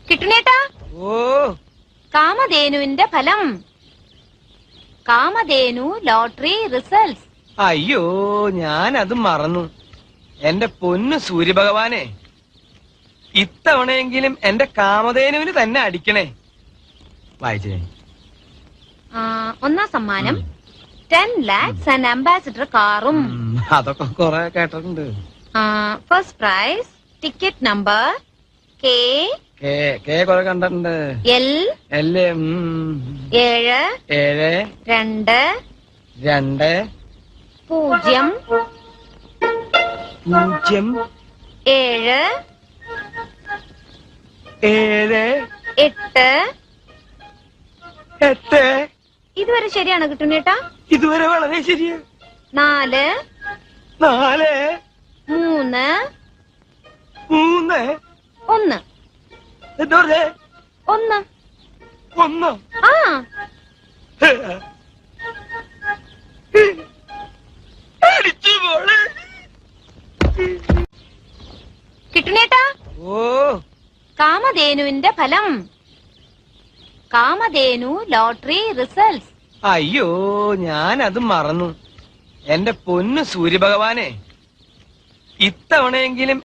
കിട്ടുന്നേട്ടാ. ഓ, കാമധേനുവിന്റെ ഫലം. Kamadhenu lottery results. അയ്യോ, ഞാനത് മറന്നു. എന്റെ പൊന്നു സൂര്യഭഗവാനെ, ഇത്തവണയെങ്കിലും എന്റെ കാമധേനുവിന് തന്നെ അടിക്കണേ. വായിച്ചേ. ഒന്നാം സമ്മാനം 10 lakhs ആൻഡ് അംബാസിഡർ കാറും. അതൊക്കെ കൊറേ കേട്ടിട്ടുണ്ട്. ഫസ്റ്റ് പ്രൈസ് ടിക്കറ്റ് നമ്പർ കൊറേ കണ്ടിട്ടുണ്ട്. L 7 7 2 2 0 0 7 7 8. 8. ഇതുവരെ ശരിയാണ് കിട്ടുന്നേട്ടാ. ഇതുവരെ വളരെ ശരിയാ. 4 4 3 3 1. എന്താ പറഞ്ഞേ? 1. 1. ആ അടിച്ചു മോളെ. കിട്ടുന്നേട്ടാ. ഓ, കാമധേനുവിന്റെ ഫലം. Kamadhenu lottery results. അയ്യോ, ഞാനത് മറന്നു. എന്റെ പൊന്നു സൂര്യഭഗവാനെ, ഇത്തവണയെങ്കിലും